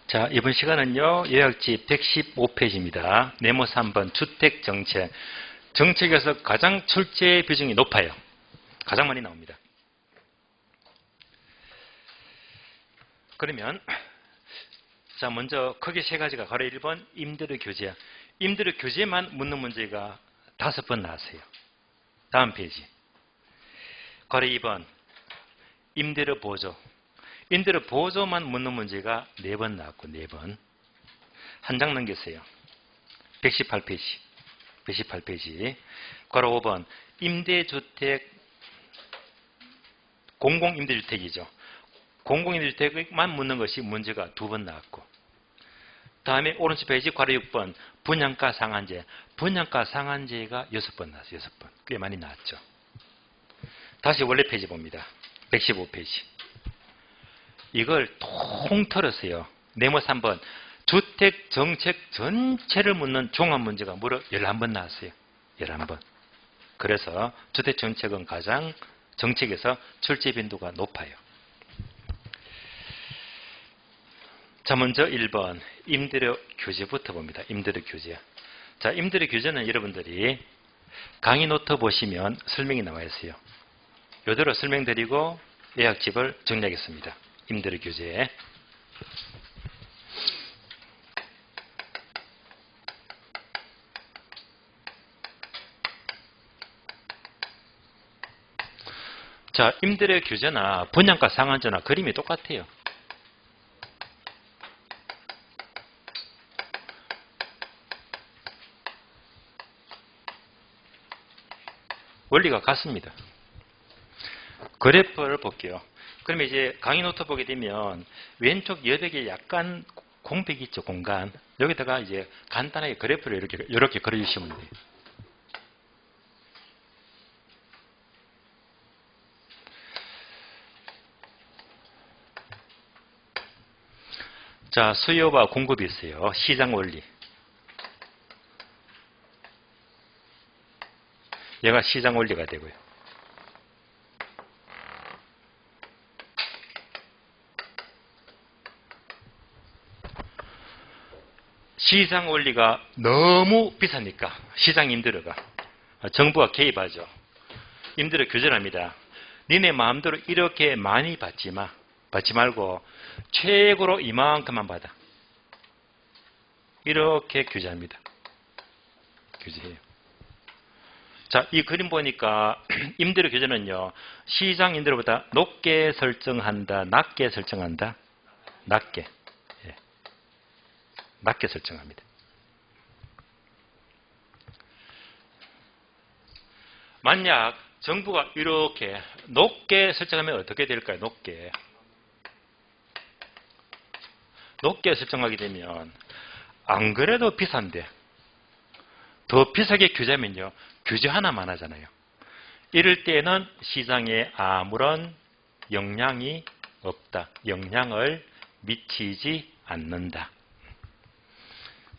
자, 이번 시간은요, 요약지 115페이지입니다. 네모 3번 주택정책. 정책에서 가장 출제 비중이 높아요. 가장 많이 나옵니다. 그러면, 자, 먼저 크게 세 가지가 바로 1번 임대료 규제. 임대료 규제만 묻는 문제가 5번 나왔어요. 다음 페이지. 바로 2번 임대료 보조. 임대료 보조만 묻는 문제가 4번 나왔고 4번. 한 장 넘겼어요. 118페이지. 118페이지. 괄호 5번. 임대주택, 공공임대주택이죠. 공공임대주택만 묻는 것이 문제가 2번 나왔고. 다음에 오른쪽 페이지 괄호 6번. 분양가 상한제. 분양가 상한제가 6번 나왔어요. 6번. 꽤 많이 나왔죠. 다시 원래 페이지 봅니다. 115페이지. 이걸 통틀어서요. 네모 3번. 주택정책 전체를 묻는 종합문제가 무려 11번 나왔어요. 11번. 그래서 주택정책은 가장 정책에서 출제 빈도가 높아요. 자, 먼저 1번. 임대료 규제부터 봅니다. 임대료 규제. 자, 임대료 규제는 여러분들이 강의 노트 보시면 설명이 나와 있어요. 이대로 설명드리고 요약집을 정리하겠습니다. 임대료 규제. 자, 임대료 규제나 분양가 상한제나 그림이 똑같아요. 원리가 같습니다. 그래프를 볼게요. 그러면 이제 강의 노트 보게 되면 왼쪽 여백에 약간 공백이 있죠, 공간. 여기다가 이제 간단하게 그래프를 이렇게 그려주시면 돼요. 자, 수요와 공급이 있어요. 시장 원리. 얘가 시장 원리가 되고요. 시장 원리가 너무 비싸니까 시장 임대료가 정부가 개입하죠. 임대료 규제를 합니다. 니네 마음대로 이렇게 많이 받지 말고 최고로 이만큼만 받아. 이렇게 규제합니다. 규제해요. 자, 이 그림 보니까 임대료 규제는요. 시장 임대료보다 높게 설정한다, 낮게 설정한다. 낮게. 예. 낮게 설정합니다. 만약 정부가 이렇게 높게 설정하면 어떻게 될까요? 높게 설정하게 되면 안 그래도 비싼데 더 비싸게 규제하면요. 규제 하나만 하잖아요. 이럴 때는 시장에 아무런 영향이 없다. 영향을 미치지 않는다.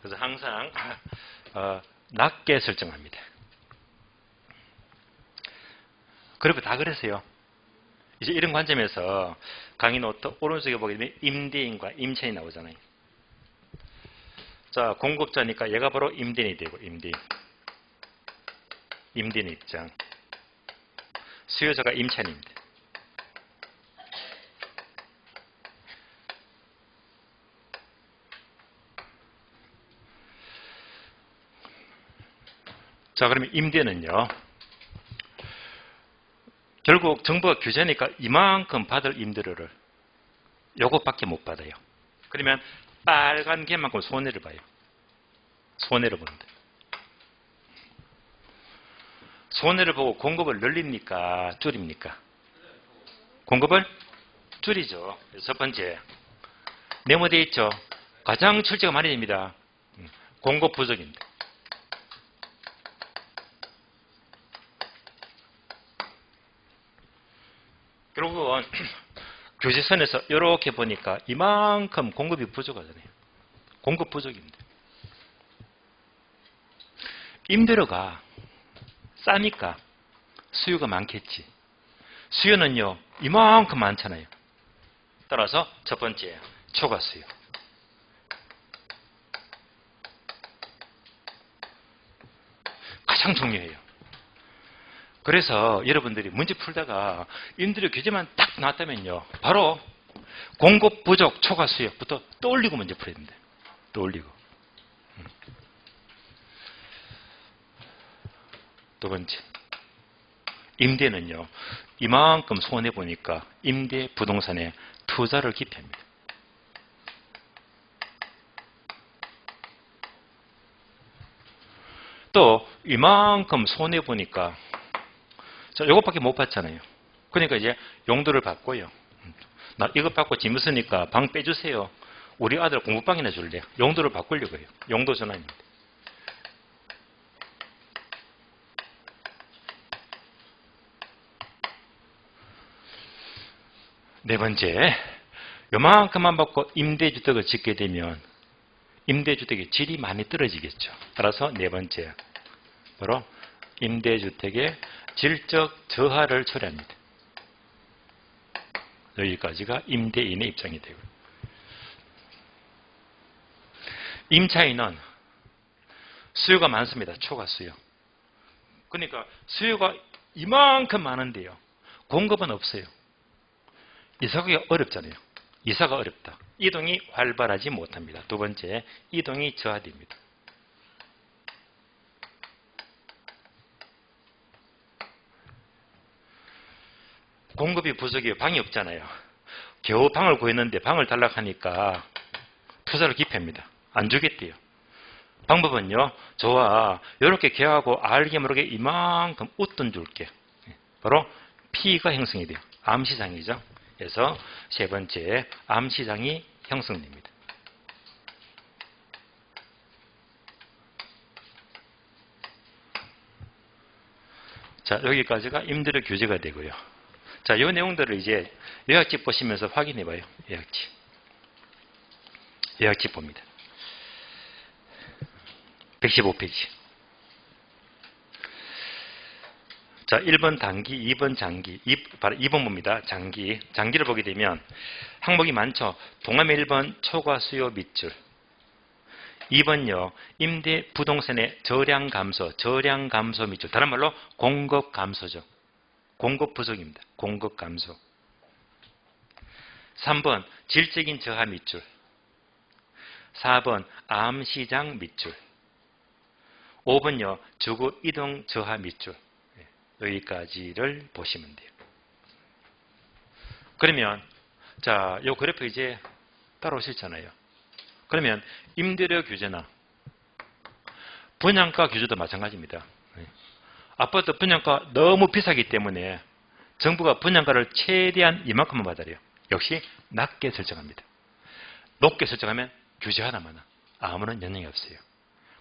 그래서 항상 낮게 설정합니다. 그리고 다 그랬어요. 이제 이런 관점에서 강의 노트 오른쪽에 보게 되면 임대인과 임차인이 나오잖아요. 자, 공급자니까 얘가 바로 임대인이 되고 임대인 입장. 수요자가 임차인입니다. 자, 그러면 임대는요. 결국 정부가 규제니까 이만큼 받을 임대료를 요것밖에 못 받아요. 그러면 빨간 개만큼 손해를 봐요. 손해를 보는데. 손해를 보고 공급을 늘립니까? 줄입니까? 공급을 줄이죠. 첫 번째. 네모되어 있죠. 가장 출제가 많이 됩니다. 공급 부족입니다. 결국은 규제선에서 이렇게 보니까 이만큼 공급이 부족하잖아요. 공급 부족입니다. 임대료가 싸니까 수요가 많겠지. 수요는요, 이만큼 많잖아요. 따라서 첫 번째, 초과 수요. 가장 중요해요. 그래서 여러분들이 문제 풀다가 임대료 규제만 딱 나왔다면요. 바로 공급 부족 초과 수요부터 떠올리고 문제 풀어야 됩니다. 떠올리고. 두 번째. 임대는요. 이만큼 손해보니까 임대 부동산에 투자를 기피합니다. 또 이만큼 손해보니까 자, 이것밖에 못 받잖아요. 그러니까 이제 용도를 받고요. 나 이것 받고 짐 있으니까 방 빼주세요. 우리 아들 공부방이나 줄래. 용도를 바꾸려고 해요. 용도 전환입니다. 네 번째, 요만큼만 받고 임대주택을 짓게 되면 임대주택의 질이 많이 떨어지겠죠. 따라서 네 번째, 바로 임대주택의 질적 저하를 처리합니다. 여기까지가 임대인의 입장이 되고, 임차인은 수요가 많습니다. 초과 수요. 그러니까 수요가 이만큼 많은데요. 공급은 없어요. 이사가기가 어렵잖아요. 이사가 어렵다. 이동이 활발하지 못합니다. 두 번째, 이동이 저하됩니다. 공급이 부족해요. 방이 없잖아요. 겨우 방을 구했는데 방을 달라고 하니까 투자를 기피합니다. 안 주겠대요. 방법은요. 좋아. 이렇게 계약하고 알게 모르게 이만큼 웃돈 줄게. 바로 P가 형성이 돼요. 암시장이죠. 그래서 세 번째, 암시장이 형성됩니다. 자, 여기까지가 임대료 규제가 되고요. 자, 이 내용들을 이제 요약집 보시면서 확인해 봐요. 요약집. 요약집 봅니다. 115페이지. 자, 1번 단기, 2번 장기, 바로 2번 봅니다. 장기. 장기를 보게 되면 항목이 많죠. 동함의 1번 초과 수요 밑줄. 2번요. 임대 부동산의 저량 감소 밑줄. 다른 말로 공급 감소죠. 공급 부족입니다. 공급 감소. 3번 질적인 저하 밑줄. 4번 암시장 밑줄. 5번요. 주거 이동 저하 밑줄. 여기까지를 보시면 돼요. 그러면 자, 요 그래프 이제 따라오시잖아요. 그러면 임대료 규제나 분양가 규제도 마찬가지입니다. 아파트 분양가 너무 비싸기 때문에 정부가 분양가를 최대한 이만큼만 받아요. 역시 낮게 설정합니다. 높게 설정하면 규제 하나만 아무런 영향이 없어요.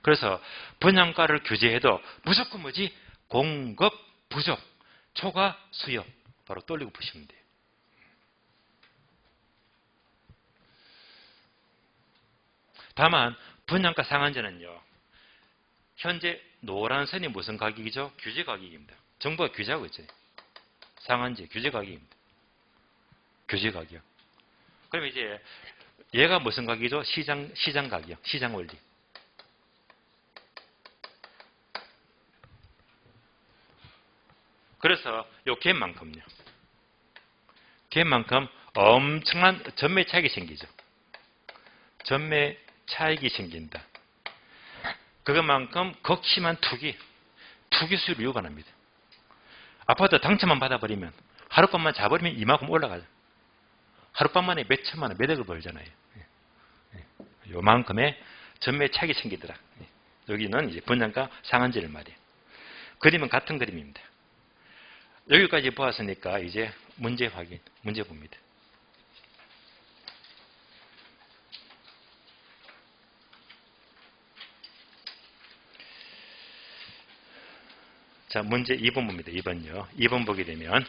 그래서 분양가를 규제해도 무조건 뭐지? 공급 부족, 초과 수요. 바로 돌리고 보시면 돼요. 다만 분양가 상한제는요. 현재 노란 선이 무슨 가격이죠? 규제 가격입니다. 정부가 규제하고 있죠. 상한제, 규제 가격입니다. 규제 가격. 그럼 이제 얘가 무슨 가격이죠? 시장 가격, 시장 원리. 그래서 요 갭만큼요. 갭만큼 엄청난 전매 차익이 생기죠. 전매 차익이 생긴다. 그것만큼 극심한 투기 수요를 유발합니다. 아파트 당첨만 받아버리면 하룻밤만 자버리면 이만큼 올라가죠. 하룻밤만에 몇 천만 원, 몇 억을 벌잖아요. 요만큼의 전매 차익이 생기더라. 여기는 이제 분양가 상한제를 말이에요. 그림은 같은 그림입니다. 여기까지 보았으니까 이제 문제 확인, 문제 봅니다. 자, 문제 2번 봅니다. 2번요. 2번 보게 되면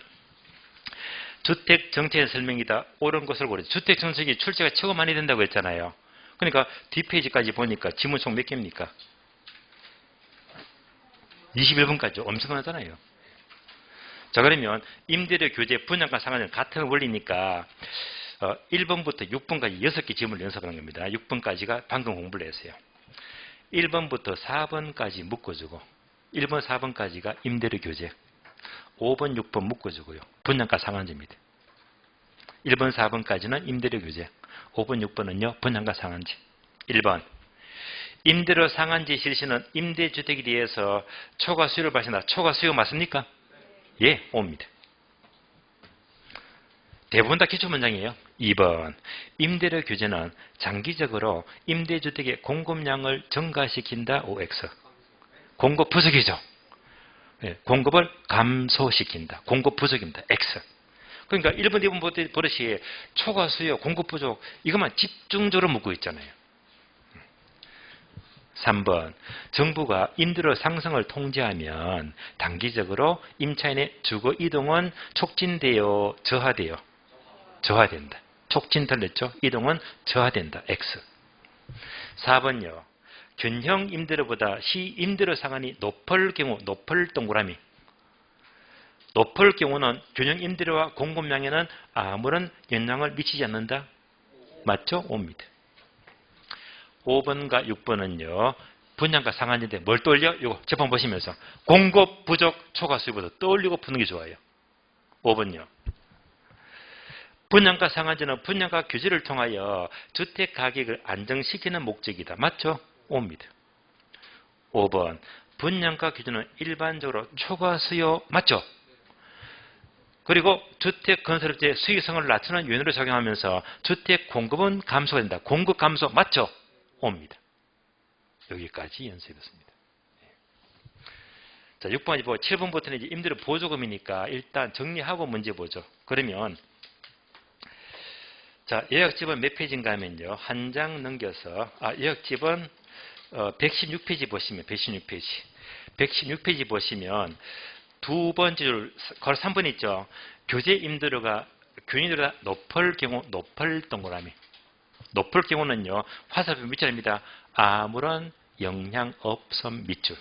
주택 정책의 설명이다. 옳은 것을 고르죠. 주택 정책이 출제가 최고 많이 된다고 했잖아요. 그러니까 뒷페이지까지 보니까 지문 총 몇 개입니까? 21번까지 엄청나잖아요. 자, 그러면 임대료 규제 분양가 상한은 같은 원리니까 1번부터 6번까지 6개 지문을 연습하는 겁니다. 6번까지가 방금 공부를 했어요. 1번부터 4번까지 묶어주고 1번, 4번까지가 임대료 교재. 5번, 6번 묶어주고요. 분양가 상한제입니다. 1번, 4번까지는 임대료 교재. 5번, 6번은요. 분양가 상한제. 1번. 임대료 상한제 실시는 임대주택에 대해서 초과 수요를 발생한다. 초과 수요 맞습니까? 예, 옵니다. 대부분 다 기초문장이에요. 2번. 임대료 규제는 장기적으로 임대주택의 공급량을 증가시킨다. OX. 공급 부족이죠. 예, 공급을 감소시킨다. 공급 부족입니다. X. 그러니까 1번, 2번 버릇이 초과 수요, 공급 부족 이것만 집중적으로 묻고 있잖아요. 3번. 정부가 임대료 상승을 통제하면 단기적으로 임차인의 주거 이동은 촉진돼요, 저하돼요? 저하된다. 촉진 들렸죠? 이동은 저하된다. X. 4번요. 균형 임대료보다 시 임대료 상한이 높을 경우, 높을 동그라미. 높을 경우는 균형 임대료와 공급량에는 아무런 영향을 미치지 않는다. 맞죠? 옵니다. 5번과 6번은요. 분양가 상한인데 뭘 떠올려? 이거 재판 보시면서 공급 부족 초과 수요보다 떠올리고 푸는 게 좋아요. 5번요. 분양가 상한제는 분양가 규제를 통하여 주택 가격을 안정시키는 목적이다. 맞죠? 옵니다. 5번. 분양가 규제는 일반적으로 초과 수요 맞죠? 그리고 주택 건설업체의 수익성을 낮추는 요인으로 작용하면서 주택 공급은 감소가 된다. 공급 감소 맞죠? 옵니다. 여기까지 연습했습니다. 자, 6번, 7번부터는 이제 임대료 보조금이니까 일단 정리하고 문제 보죠. 그러면 자, 예약집은 몇 페이지인가 하면요. 한 장 넘겨서 예약집은 116페이지 보시면 116페이지. 116페이지 보시면 두 번째 줄, 걸 3번 있죠. 교재 임대료가 균인으로 높을 경우 높을 동그라미. 높을 경우는요. 화살표 밑줄입니다. 아무런 영향 없음 밑줄.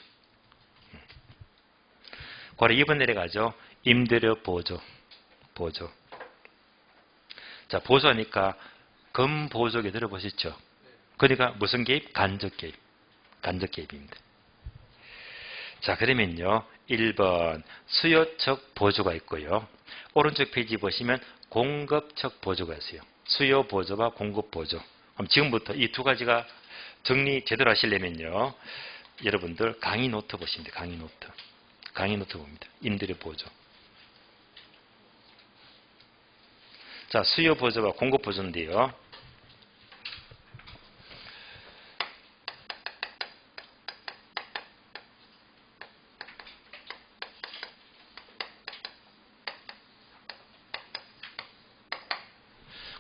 괄호 2번 내려가죠. 임대료 보조. 보조. 자, 보조하니까 금보조개 들어보셨죠? 그러니까 무슨 개입? 간접 개입. 간접 개입입니다. 자, 그러면요. 1번 수요측 보조가 있고요. 오른쪽 페이지 보시면 공급측 보조가 있어요. 수요 보조와 공급 보조. 그럼 지금부터 이 두 가지가 정리 제대로 하시려면요. 여러분들 강의 노트 보시면 돼요. 강의 노트. 강의 노트 봅니다. 임대료 보조. 자, 수요 보조와 공급 보조인데요.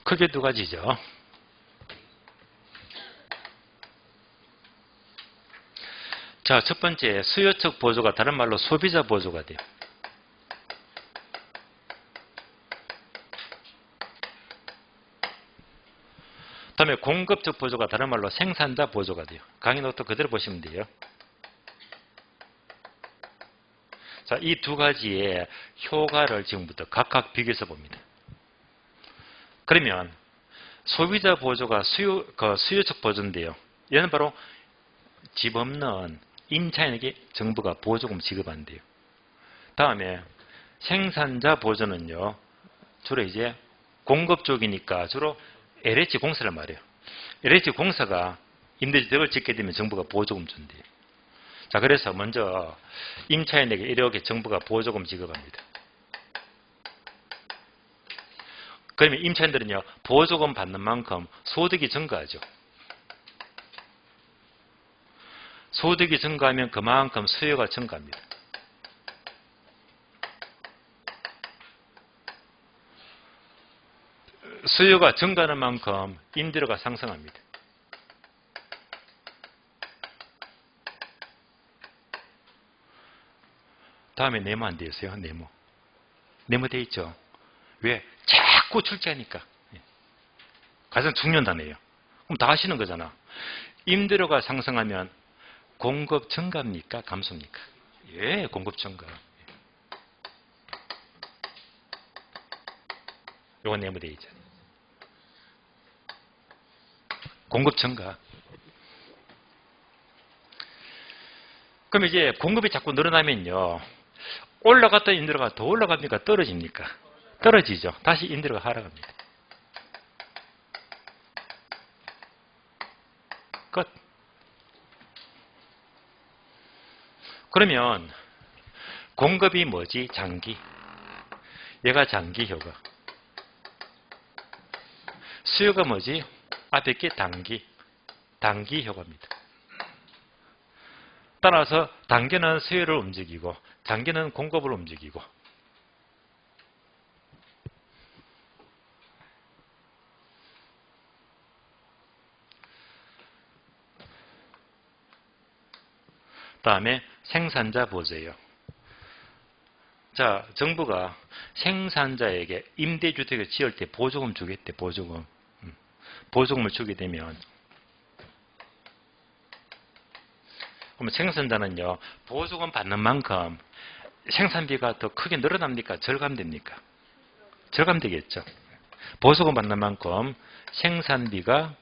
크게 두 가지죠. 자, 첫 번째 수요측 보조가 다른 말로 소비자 보조가 돼요. 다음에 공급적 보조가 다른 말로 생산자 보조가 돼요. 강의 노트 그대로 보시면 돼요. 자, 이 두 가지의 효과를 지금부터 각각 비교해서 봅니다. 그러면 소비자 보조가 수요적 보조인데요. 얘는 바로 집 없는 임차인에게 정부가 보조금 지급한대요. 다음에 생산자 보조는요. 주로 이제 공급 쪽이니까 주로 LH 공사를 말해요. LH 공사가 임대주택을 짓게 되면 정부가 보조금 준대요. 자, 그래서 먼저 임차인에게 이렇게 정부가 보조금 지급합니다. 그러면 임차인들은요, 보조금 받는 만큼 소득이 증가하죠. 소득이 증가하면 그만큼 수요가 증가합니다. 수요가 증가하는 만큼 임대료가 상승합니다. 다음에 네모 안 되어 있어요. 네모. 네모 되어 있죠. 왜? 자꾸 출제하니까. 가장 중요한 단어예요. 그럼 다 하시는 거잖아. 임대료가 상승하면 공급 증가입니까? 감소입니까? 예, 공급 증가. 요건 네모 되어 있잖아요. 공급 증가. 그럼 이제 공급이 자꾸 늘어나면요. 올라갔다 인대로가 더 올라갑니까? 떨어집니까? 떨어지죠. 다시 인대로가 하락합니다. 끝. 그러면 공급이 뭐지? 장기. 얘가 장기 효과. 수요가 뭐지? 앞에 게 단기. 단기 효과입니다. 따라서 단기는 수요를 움직이고 장기는 공급을 움직이고 다음에 생산자 보조예요. 자, 정부가 생산자에게 임대주택을 지을 때 보조금 주겠대. 보조금. 보조금을 주게 되면 그러면 생산자는요. 보조금 받는 만큼 생산비가 더 크게 늘어납니까? 절감됩니까? 절감되겠죠. 보조금 받는 만큼 생산비가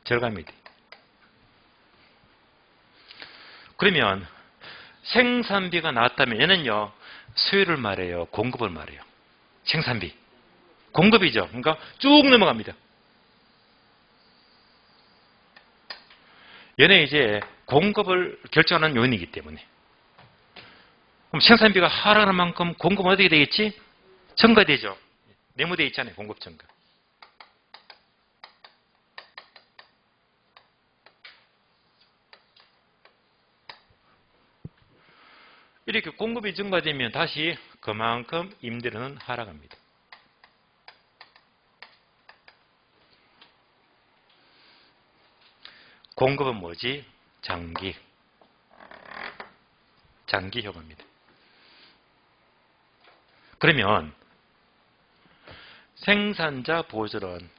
절감이 돼. 그러면 생산비가 나왔다면 얘는요. 수요를 말해요. 공급을 말해요. 생산비. 공급이죠. 그러니까 쭉 넘어갑니다. 얘는 이제 공급을 결정하는 요인이기 때문에. 그럼 생산비가 하락하는 만큼 공급은 어떻게 되겠지? 증가되죠. 네모되어 있잖아요. 공급 증가. 이렇게 공급이 증가되면 다시 그만큼 임대료는 하락합니다. 공급은 뭐지? 장기. 장기 효과입니다. 그러면 생산자 보조는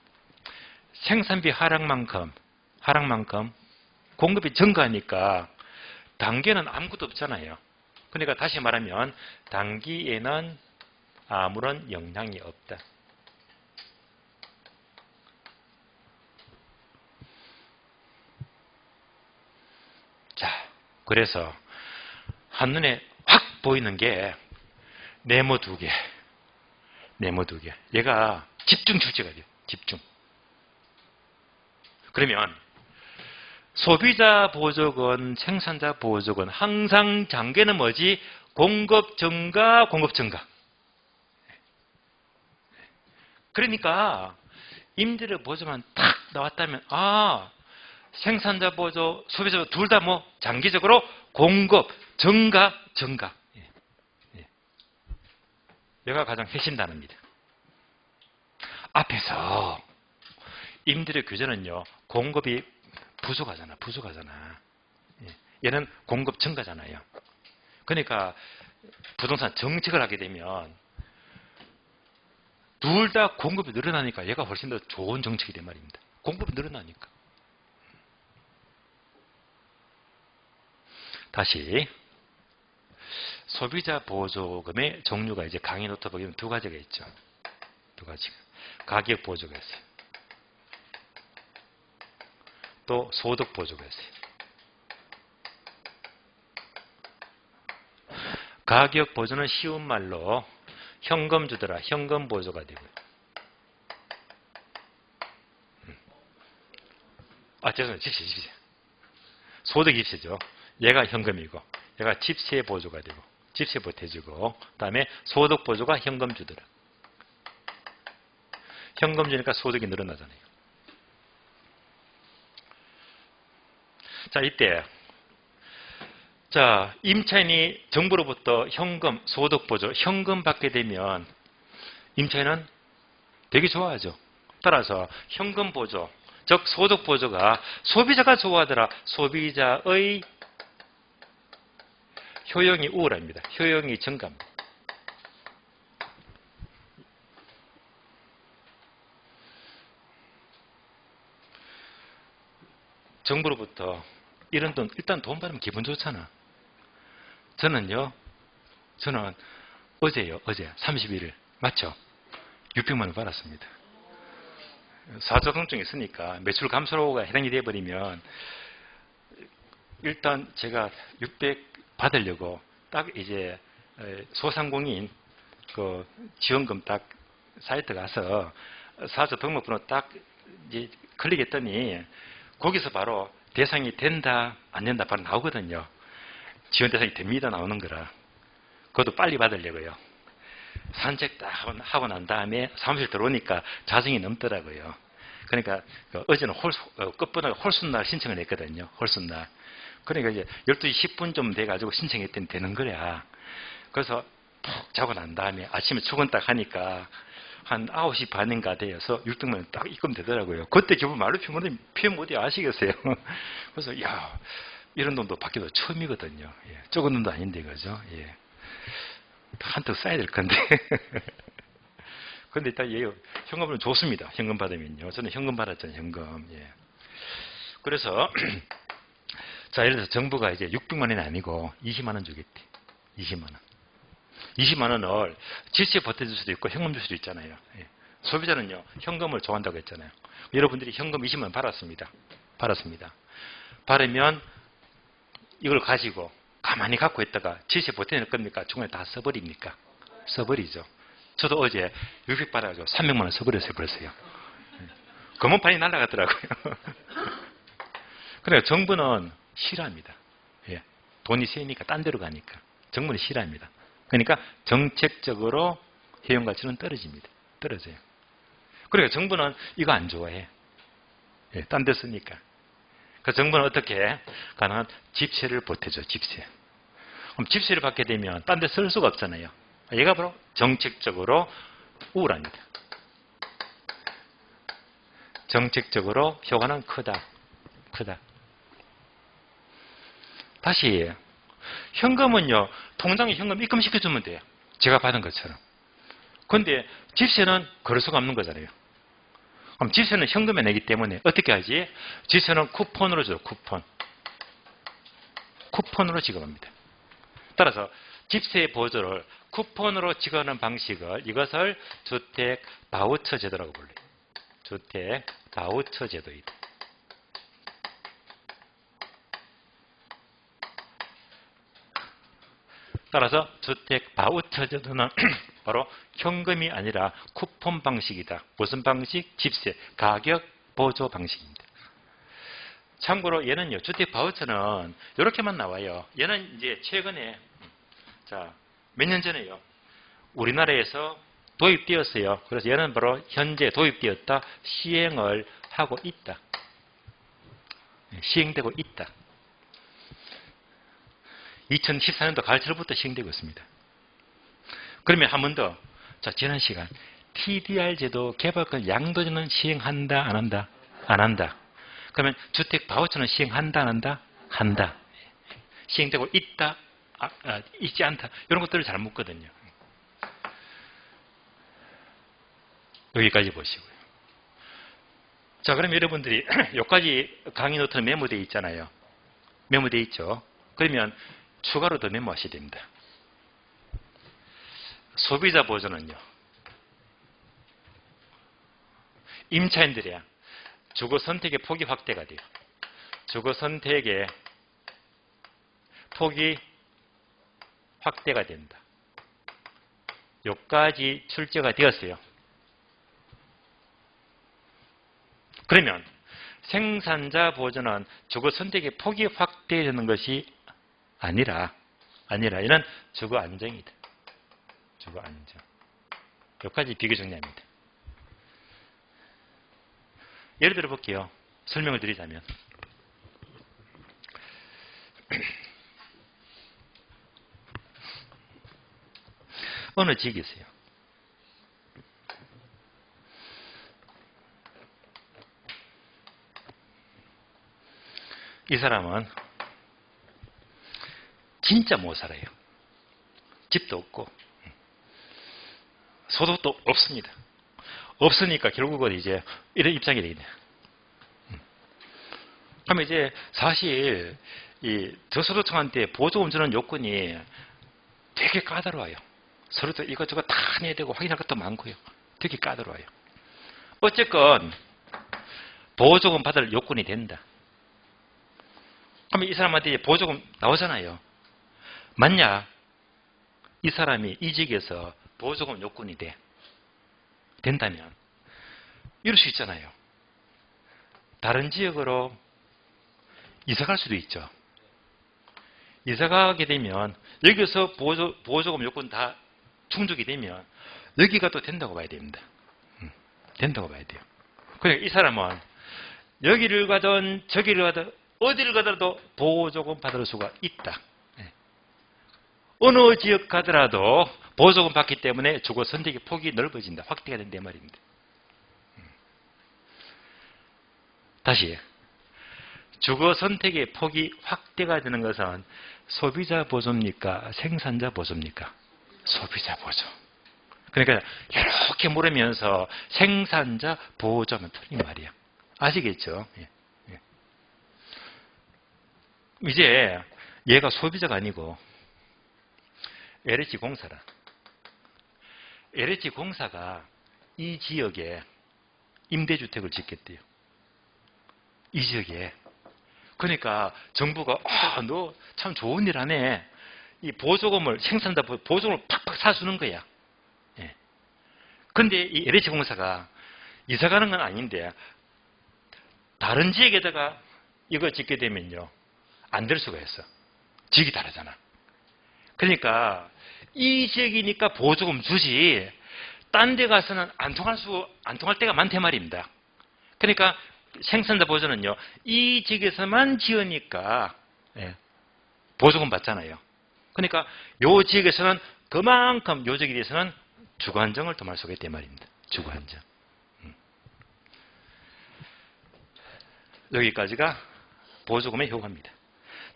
생산비 하락만큼 공급이 증가하니까 단기에는 아무것도 없잖아요. 그러니까 다시 말하면 단기에는 아무런 영향이 없다. 자, 그래서 한눈에 확 보이는 게 네모 두 개. 얘가 집중 출제가 돼요. 집중. 그러면 소비자 보조금, 생산자 보조금 항상 장기는 뭐지? 공급 증가. 그러니까 임대료 보조만 딱 나왔다면 생산자 보조, 소비자 보조 둘 다 뭐 장기적으로 공급 증가. 얘가 가장 핵심 단어입니다. 앞에서 임대료 규제는요. 공급이 부족하잖아. 얘는 공급 증가잖아요. 그러니까 부동산 정책을 하게 되면 둘 다 공급이 늘어나니까 얘가 훨씬 더 좋은 정책이 된 말입니다. 공급이 늘어나니까. 다시 소비자 보조금의 종류가 이제 강의 노트북에 두 가지가 있죠. 두 가지가. 가격 보조가 있어요. 또 소득 보조가 있어요. 가격 보조는 쉬운 말로 현금 주더라. 현금 보조가 되고요. 죄송해요. 집세. 소득 입세죠. 얘가 현금이고 얘가 집세 보조가 되고 집세 보태주고 그다음에 소득 보조가 현금 주더라. 현금 주니까 소득이 늘어나잖아요. 자, 이때 임차인이 정부로부터 현금, 소득 보조, 현금 받게 되면 임차인은 되게 좋아하죠. 따라서 현금 보조, 즉 소득 보조가 소비자가 좋아하더라. 소비자의 효용이 우월합니다. 효용이 증가합니다. 정부로부터 이런 돈, 일단 돈 받으면 기분 좋잖아. 저는 어제 31일 맞죠? 600만 원 받았습니다. 사조통증이 있으니까 매출 감소가 해당이 되어버리면 일단 제가 600 받으려고 딱 이제 소상공인 그 지원금 딱 사이트 가서 사업자 등록번호 딱 이제 클릭했더니 거기서 바로 대상이 된다 안 된다 바로 나오거든요. 지원 대상이 됩니다 나오는 거라. 그것도 빨리 받으려고요. 산책 딱 하고 난 다음에 사무실 들어오니까 자정이 넘더라고요. 그러니까 어제는 끝번호가 홀순날 신청을 했거든요. 홀순날. 그러니까 이제 12시 10분 좀 돼가지고 신청했더니 되는 거야. 그래서 푹 자고 난 다음에 아침에 출근 딱 하니까 한 9시 반인가 돼서 6등만 원 딱 입금되더라고요. 그때 기분 말로 표현 못해 아시겠어요? 그래서 야 이런 돈도 받기도 처음이거든요. 예, 적은 돈도 아닌데 그죠? 예. 한턱 써야 될 건데. 근데 일단 현금은 좋습니다. 현금 받으면요. 저는 현금 받았잖아요. 현금. 예. 그래서 자 예를 들어서 정부가 이제 600만 원이 아니고 20만 원 주겠대. 20만 원. 20만 원을 지시에 보태줄 수도 있고 현금 줄 수도 있잖아요. 예. 소비자는요. 현금을 좋아한다고 했잖아요. 여러분들이 현금 20만 원 받았습니다. 받으면 이걸 가지고 가만히 갖고 있다가 지시에 보태낼 겁니까? 중간에 다 써버립니까? 써버리죠. 저도 어제 600 받아가지고 300만 원 써버렸어요. 벌써요. 검은판이 날아가더라고요. 그러니까 정부는 싫어합니다. 예. 돈이 세니까 딴 데로 가니까. 정부는 싫어합니다. 그러니까 정책적으로 효용 가치는 떨어집니다. 떨어져요. 그러니까 정부는 이거 안 좋아해. 예. 딴 데 쓰니까. 그 정부는 어떻게 가능한 집세를 보태줘. 집세. 그럼 집세를 받게 되면 딴 데 쓸 수가 없잖아요. 얘가 바로 정책적으로 우울합니다. 정책적으로 효과는 크다. 다시 현금은요. 통장에 현금 입금시켜주면 돼요. 제가 받은 것처럼. 그런데 집세는 그럴 수가 없는 거잖아요. 그럼 집세는 현금에 내기 때문에 어떻게 하지? 집세는 쿠폰으로 줘요. 쿠폰으로 지급합니다. 따라서 집세 보조를 쿠폰으로 지급하는 방식을 이것을 주택 바우처 제도라고 불러요. 주택 바우처 제도이다. 따라서 주택 바우처 제도는 바로 현금이 아니라 쿠폰 방식이다. 무슨 방식? 집세, 가격 보조 방식입니다. 참고로 얘는요, 주택 바우처는 이렇게만 나와요. 얘는 이제 최근에, 몇 년 전에요. 우리나라에서 도입되었어요. 그래서 얘는 바로 현재 도입되었다. 시행을 하고 있다. 시행되고 있다. 2014년도 가을철부터 시행되고 있습니다. 그러면 한 번 더. 자, 지난 시간. TDR 제도 개발권 양도제는 시행한다, 안 한다? 안 한다. 그러면 주택 바우처는 시행한다, 안 한다? 한다. 시행되고 있다, 있지 않다. 이런 것들을 잘 묻거든요. 여기까지 보시고요. 자, 그럼 여러분들이 여기까지 강의 노트는 메모되어 있잖아요. 메모되어 있죠. 그러면 추가로 더 메모하셔야 됩니다. 소비자 보조는요. 임차인들이야. 주거 선택의 폭이 확대가 돼요. 주거 선택의 폭이 확대가 된다. 여기까지 출제가 되었어요. 그러면 생산자 보조는 주거 선택의 폭이 확대되는 것이 아니라 이는 주거 안정이다. 주거 안정. 여기까지 비교 정리합니다. 예를 들어 볼게요. 설명을 드리자면 어느 지역이 있어요. 이 사람은 진짜 못 살아요. 집도 없고 소득도 없습니다. 없으니까 결국은 이제 이런 입장이 되겠네요. 그러면 이제 사실 이 저소득층한테 보조금 주는 요건이 되게 까다로워요. 서로도 이것저것 다 내야 되고 확인할 것도 많고요. 되게 까다로워요. 어쨌건 보조금 받을 요건이 된다. 그러면 이 사람한테 보조금 나오잖아요. 만약 이 사람이 이 지역에서 보조금 요건이 된다면 이럴 수 있잖아요. 다른 지역으로 이사 갈 수도 있죠. 이사 가게 되면 여기서 보조금 요건 다 충족이 되면 여기가 또 된다고 봐야 됩니다. 된다고 봐야 돼요. 그러니까 이 사람은 여기를 가든 저기를 가든 어디를 가더라도 보조금 받을 수가 있다. 어느 지역 가더라도 보조금 받기 때문에 주거 선택의 폭이 넓어진다. 확대가 된다 말입니다. 다시 주거 선택의 폭이 확대가 되는 것은 소비자 보조입니까? 생산자 보조입니까? 소비자 보조. 그러니까 이렇게 물으면서 생산자 보조면 틀린 말이야. 아시겠죠? 예. 예. 이제 얘가 소비자가 아니고 LH공사라. LH공사가 이 지역에 임대주택을 짓겠대요. 이 지역에. 그러니까 정부가 너 참 좋은 일 하네. 이 보조금을 생산자 보조금을 팍팍 사주는 거야. 예. 근데 이 LH공사가 이사 가는 건 아닌데 다른 지역에다가 이거 짓게 되면요. 안 될 수가 있어. 지역이 다르잖아. 그러니까 이 지역이니까 보조금 주지 딴 데 가서는 안 통할 때가 많단 말입니다. 그러니까 생산자 보조는요. 이 지역에서만 지으니까 보조금 받잖아요. 그러니까 요 지역에서는 그만큼 요 지역에 대해서는 주거 안정을 도모할 수가 있단 말입니다. 주거 안정. 여기까지가 보조금의 효과입니다.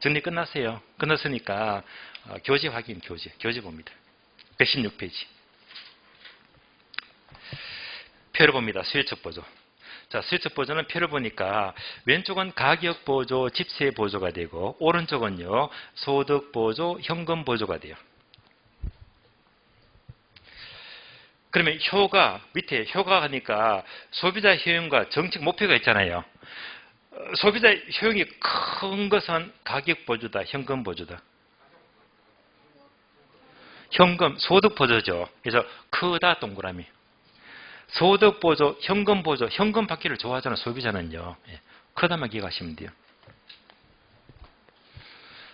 정리 끝났어요. 끝났으니까 교재 확인, 교재 봅니다. 116페이지. 표를 봅니다. 수요적 보조. 자, 수요적 보조는 표를 보니까 왼쪽은 가격 보조, 집세 보조가 되고 오른쪽은요 소득 보조, 현금 보조가 돼요. 그러면 효과 밑에 효과 하니까 소비자 효용과 정책 목표가 있잖아요. 소비자 효용이 큰 것은 가격 보조다, 현금 보조다. 현금, 소득 보조죠. 그래서 크다 동그라미. 소득 보조, 현금 보조, 현금 받기를 좋아하잖아요. 소비자는요. 크다만 기억하시면 돼요.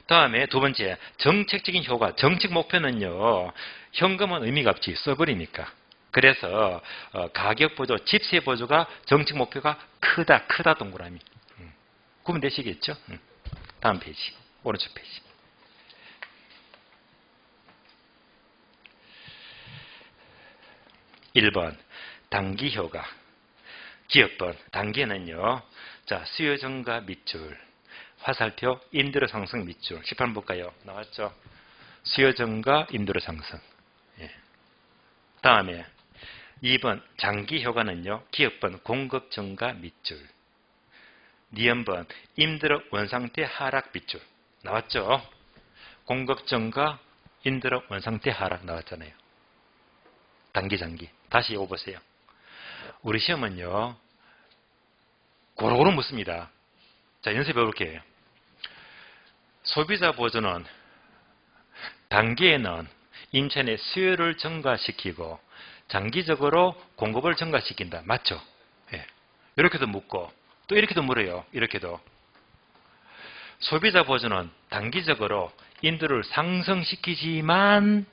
다음에 두 번째, 정책적인 효과. 정책 목표는요. 현금은 의미가 없지. 써버리니까. 그래서 가격 보조, 집세 보조가 정책 목표가 크다 동그라미. 구분되시겠죠? 다음 페이지. 오른쪽 페이지. (1번) 단기 효과. 기업번 단기에는요. 자, 수요 증가 밑줄. 화살표 임대료 상승 밑줄. 18번 볼까요? 나왔죠? 수요 증가 임대료 상승. 다음에 2번 장기 효과는요. 기업번 공급 증가 밑줄. 니은번 임대료 원상태 하락 밑줄. 나왔죠? 공급 증가 임대료 원상태 하락 나왔잖아요. 단기 장기. 다시 이거 보세요. 우리 시험은요. 고루고루 묻습니다. 자, 연습해 볼게요. 소비자 보조는 단기에는 인천의 수요를 증가시키고 장기적으로 공급을 증가시킨다. 맞죠? 예. 이렇게도 묻고 또 이렇게도 물어요. 이렇게도. 소비자 보조는 단기적으로 인도를 상승시키지만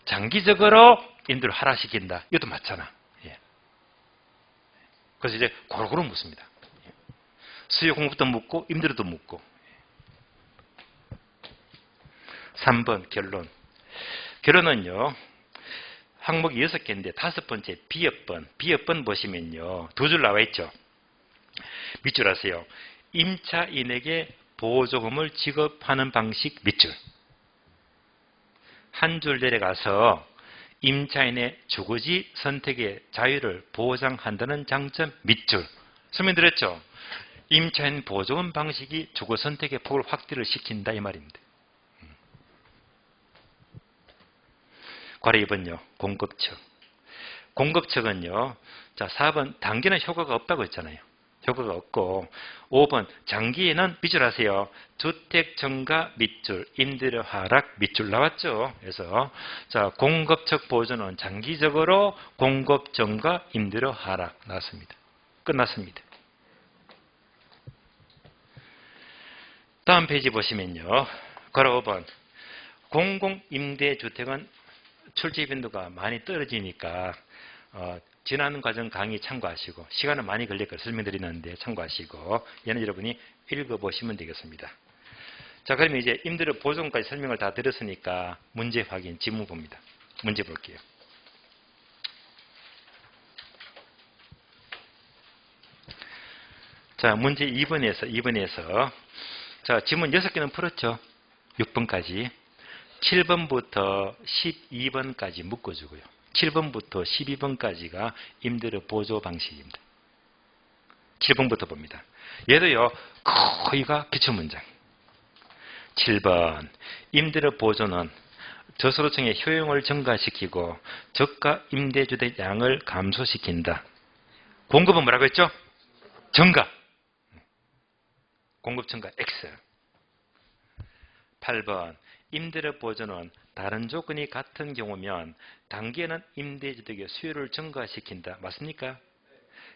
장기적으로 인도를 하락시킨다. 이것도 맞잖아. 예. 그래서 이제 고루고루 묻습니다. 수요 공급도 묻고 임대료도 묻고. 3번 결론. 결론은요. 항목이 6개인데 5번째 비업번. 비업번 보시면요. 2줄 나와 있죠. 밑줄 하세요. 임차인에게 보조금을 지급하는 방식 밑줄. 한 줄 내려가서 임차인의 주거지 선택의 자유를 보장한다는 장점 밑줄. 설명드렸죠? 임차인 보조금 방식이 주거 선택의 폭을 확대를 시킨다 이 말입니다. 괄호 2번요. 공급측. 공급측은요. 자, 4번 단기는 효과가 없다고 했잖아요. 효과가 없고 5번 장기에는 밑줄하세요. 주택 증가 밑줄, 임대료 하락 밑줄 나왔죠. 그래서 자 공급적 보조는 장기적으로 공급 증가, 임대료 하락 나왔습니다. 끝났습니다. 다음 페이지 보시면요. 가로 5번 공공임대주택은 출지 빈도가 많이 떨어지니까 지나는 과정 강의 참고하시고 시간은 많이 걸릴 걸 설명드리는데 참고하시고 얘는 여러분이 읽어보시면 되겠습니다. 자 그러면 이제 임대료 보존까지 설명을 다 드렸으니까 문제 확인 지문 봅니다. 문제 볼게요. 자 문제 2번에서 자 지문 6개는 풀었죠. 6번까지 7번부터 12번까지 묶어주고요. 7번부터 12번까지가 임대료 보조 방식입니다. 7번부터 봅니다. 얘도요. 거의가 기초문장. 7번 임대료 보조는 저소득층의 효용을 증가시키고 저가 임대주택 양을 감소시킨다. 공급은 뭐라고 했죠? 증가. 공급 증가 X. 8번 임대료 보조는 다른 조건이 같은 경우면 단기에는 임대주택의 수요를 증가시킨다. 맞습니까?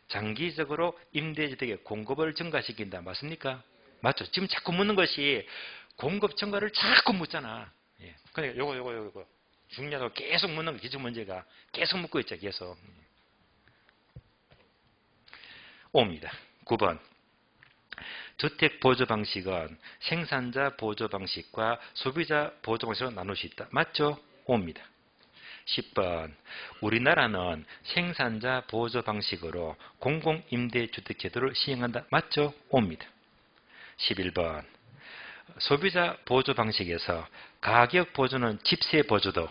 장기적으로 임대주택의 공급을 증가시킨다. 맞습니까? 맞죠? 지금 자꾸 묻는 것이 공급 증가를 자꾸 묻잖아. 예. 그러니까 요거 중요하다고 계속 묻는 거 기출 문제가 계속 묻고 있죠. 계속. 5입니다. 9번 주택 보조 방식은 생산자 보조 방식과 소비자 보조 방식으로 나눌 수 있다. 맞죠? 5입니다. 10번 우리나라는 생산자 보조 방식으로 공공임대주택 제도를 시행한다. 맞죠? 5입니다. 11번 소비자 보조 방식에서 가격 보조는 집세 보조도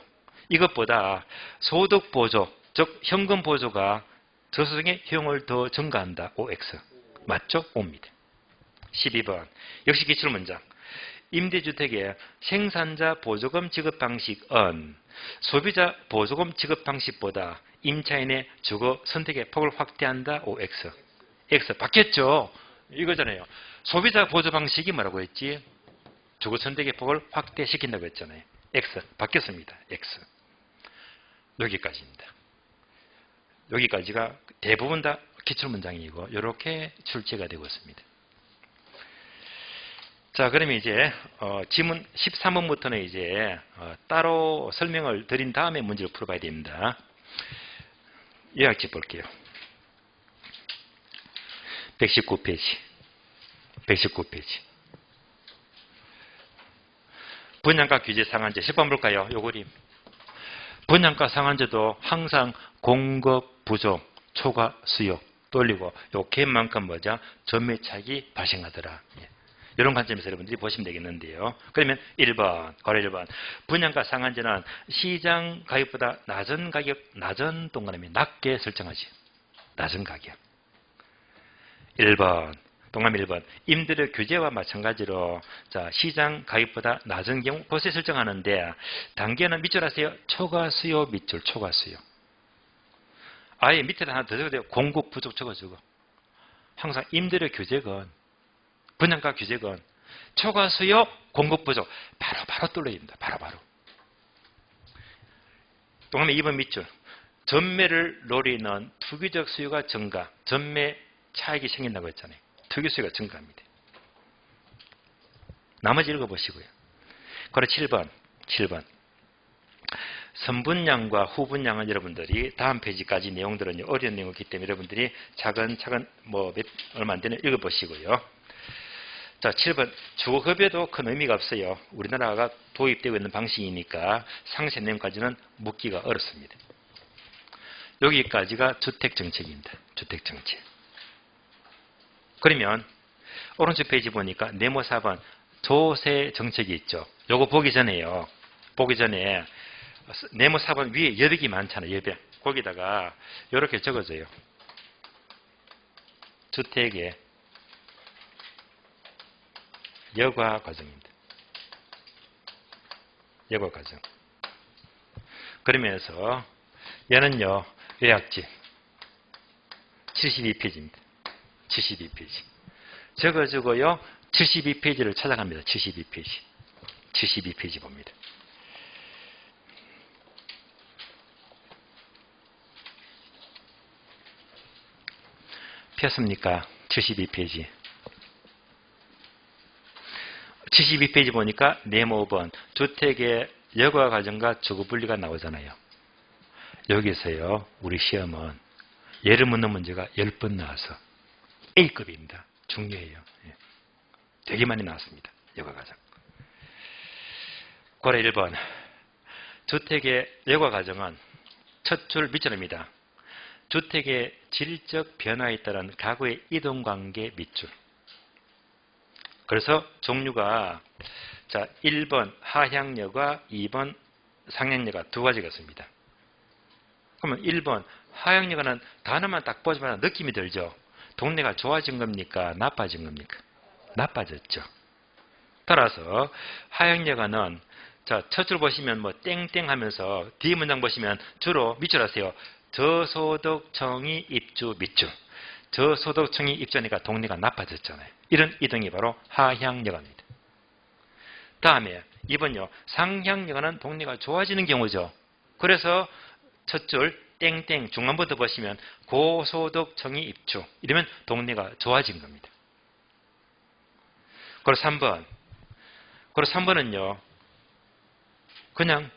이것보다 소득 보조, 즉 현금 보조가 저소득의 효용을 더 증가한다. OX. 맞죠? 5입니다. 12번 역시 기출문장 임대주택의 생산자 보조금 지급 방식은 소비자 보조금 지급 방식보다 임차인의 주거 선택의 폭을 확대한다. OX. X 바뀌었죠? 이거잖아요. 소비자 보조 방식이 뭐라고 했지? 주거 선택의 폭을 확대시킨다고 했잖아요. X 바뀌었습니다. X. 여기까지입니다. 여기까지가 대부분 다 기출문장이고 이렇게 출제가 되고 있습니다. 자, 그러면 이제 지문 13번부터는 이제 따로 설명을 드린 다음에 문제를 풀어봐야 됩니다. 요약집 볼게요. 119페이지. 119페이지. 분양가 규제 상한제 10번 볼까요? 요 그림. 분양가 상한제도 항상 공급 부족, 초과 수요 돌리고 요 갭만큼 뭐죠? 전매 차익이 발생하더라. 예. 이런 관점에서 여러분들이 보시면 되겠는데요. 그러면 1번, 거래 1번. 분양가 상한제는 시장 가격보다 낮은 가격, 낮은 동그라미 낮게 설정하지. 낮은 가격. 1번, 동그라미 1번. 임대료 규제와 마찬가지로 자 시장 가격보다 낮은 경우 곳에 설정하는데 단계는 밑줄 하세요. 초과 수요 밑줄, 초과 수요. 아예 밑에다 하나 더 적어도 공급 부족 적어주고. 항상 임대료 규제건 분양가 규제건 초과 수요 공급 부족 바로 뚫려야 됩니다. 바로. 동그라미 2번 밑줄. 전매를 노리는 투기적 수요가 증가, 전매 차익이 생긴다고 했잖아요. 투기 수요가 증가합니다. 나머지 읽어보시고요. 그리고 7번. 선분양과 후분양은 여러분들이 다음 페이지까지 내용들은 어려운 내용이기 때문에 여러분들이 차근차근 얼마 안 되는 읽어보시고요. 자, 7번. 주거급여도 큰 의미가 없어요. 우리나라가 도입되고 있는 방식이니까 상세 내용까지는 묻기가 어렵습니다. 여기까지가 주택정책입니다. 주택정책. 그러면 오른쪽 페이지 보니까 네모 4번 조세정책이 있죠. 요거 보기 전에 네모 4번 위에 여백이 많잖아요. 여백. 거기다가 이렇게 적어줘요. 주택의 여과 과정입니다. 여과 과정. 그러면서 얘는요. 요약집 72페이지입니다. 72페이지. 적어주고요. 72페이지를 찾아갑니다. 72페이지. 72페이지 봅니다. 폈습니까? 72페이지. 72페이지 보니까 네모 5번 주택의 여과 과정과 주거 분리가 나오잖아요. 여기서요. 우리 시험은 예를 묻는 문제가 10번 나와서 A급입니다. 중요해요. 예. 되게 많이 나왔습니다. 여과 과정. 고래 1번 주택의 여과 과정은 첫 줄 밑줄입니다. 주택의 질적 변화에 따른 가구의 이동관계 밑줄. 그래서 종류가 자 1번 하향여과 2번 상향여과 두 가지가 있습니다. 그러면 1번 하향여과는 단어만 딱 보자마자 느낌이 들죠. 동네가 좋아진 겁니까? 나빠진 겁니까? 나빠졌죠. 따라서 하향여과는 자 첫 줄 보시면 뭐 땡땡 하면서 뒤 문장 보시면 주로 밑줄 하세요. 저소득층이 입주 밑줄. 저소득층이 입주하니까 동네가 나빠졌잖아요. 이런 이동이 바로 하향여과입니다. 다음에 2번요. 상향여과는 동네가 좋아지는 경우죠. 그래서 첫 줄 땡땡 중간부터 보시면 고소득층이 입주. 이러면 동네가 좋아진 겁니다. 그리고 3번. 그리고 3번은요. 그냥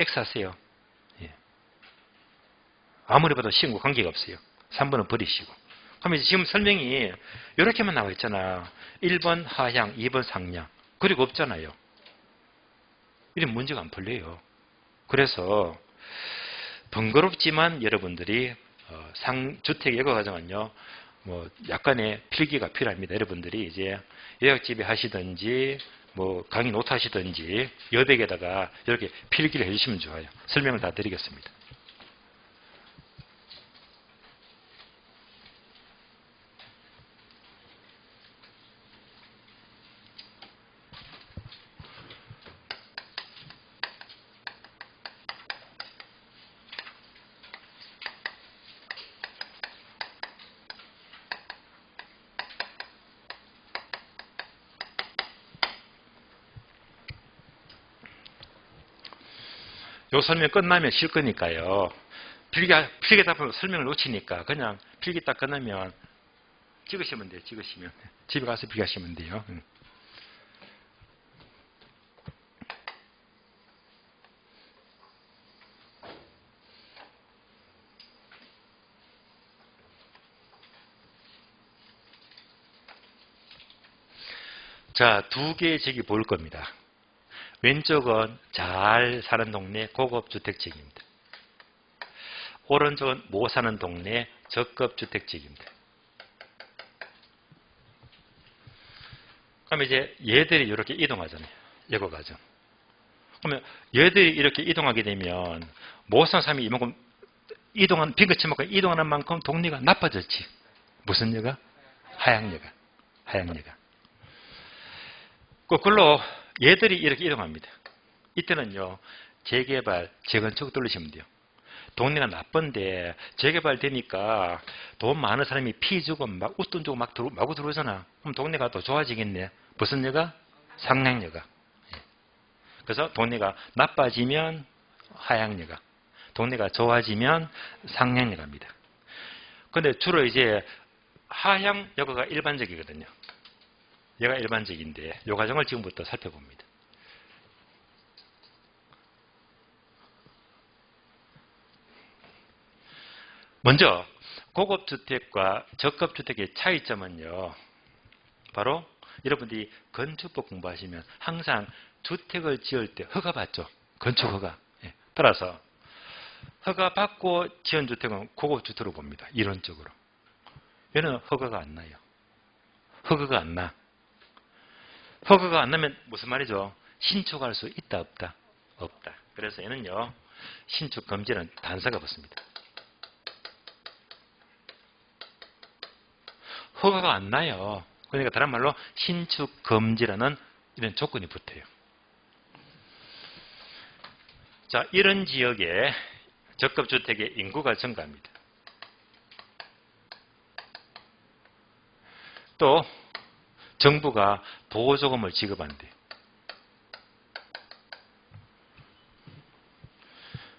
X 하세요. 예. 아무리 봐도 시험과 관계가 없어요. 3번은 버리시고. 그러면 지금 설명이 이렇게만 나와 있잖아. 1번 하향, 2번 상향. 그리고 없잖아요. 이런 문제가 안 풀려요. 그래서 번거롭지만 여러분들이 주택 여과 과정은요. 뭐 약간의 필기가 필요합니다. 여러분들이 이제 요약집에 하시든지 뭐 강의 노트 하시든지 여백에다가 이렇게 필기를 해주시면 좋아요. 설명을 다 드리겠습니다. 요 설명 끝나면 쉴 거니까요. 필기 답으로 설명을 놓치니까 그냥 필기 딱 끝나면 찍으시면 돼요. 찍으시면. 집에 가서 필기하시면 돼요. 자, 두 개의 책이 보일 겁니다. 왼쪽은 잘 사는 동네 고급주택지역입니다. 오른쪽은 못 사는 동네 저급주택지역입니다. 그럼 이제 얘들이 이렇게 이동하잖아요. 여과 과정. 그러면 얘들이 이렇게 이동하게 되면 못 사는 사람이 이만큼 이동한 빈거치만큼 이동하는 만큼 동네가 나빠졌지. 무슨 여가? 하향여가. 하향여가. 거꾸로 얘들이 이렇게 이동합니다. 이때는요. 재개발, 재건축 돌리시면 돼요. 동네가 나쁜데 재개발되니까 돈 많은 사람이 피 주고 막 웃돈 주고 마구 들어오잖아. 그럼 동네가 더 좋아지겠네. 무슨 여가? 상향여가. 그래서 동네가 나빠지면 하향여가. 동네가 좋아지면 상향여가입니다. 근데 주로 이제 하향여가가 일반적이거든요. 얘가 일반적인데 이 과정을 지금부터 살펴봅니다. 먼저 고급주택과 저급주택의 차이점은요. 바로 여러분들이 건축법 공부하시면 항상 주택을 지을 때 허가 받죠. 건축 허가. 예. 따라서 허가 받고 지은 주택은 고급주택으로 봅니다. 이론적으로. 얘는 허가가 안 나요. 허가가 안 나. 허가가 안 나면 무슨 말이죠? 신축할 수 있다 없다? 없다. 그래서 얘는요. 신축 금지는 단서가 붙습니다. 허가가 안 나요. 그러니까 다른 말로 신축 금지라는 이런 조건이 붙어요. 자, 이런 지역에 적급주택의 인구가 증가합니다. 또 정부가 보호조금을 지급한대요.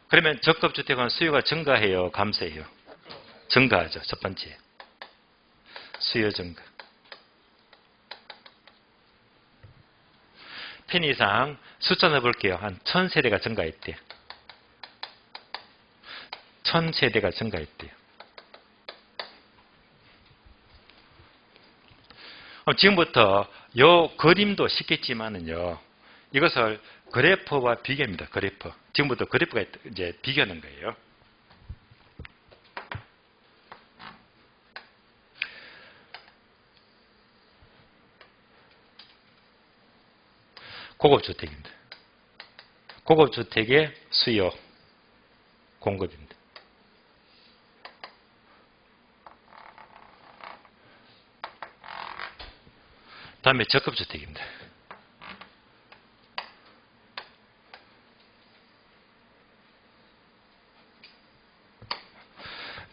그러면 적급주택은 수요가 증가해요, 감소해요? 증가하죠. 첫 번째. 수요 증가. 편의상 숫자 넣어볼게요. 한 1000세대가 증가했대요. 1000세대가 증가했대요. 지금부터 요 그림도 쉽겠지만은요, 이것을 그래프와 비교합니다. 그래프. 지금부터 그래프가 이제 비교하는 거예요. 고급주택입니다. 고급주택의 수요, 공급입니다. 다음에 적급주택입니다.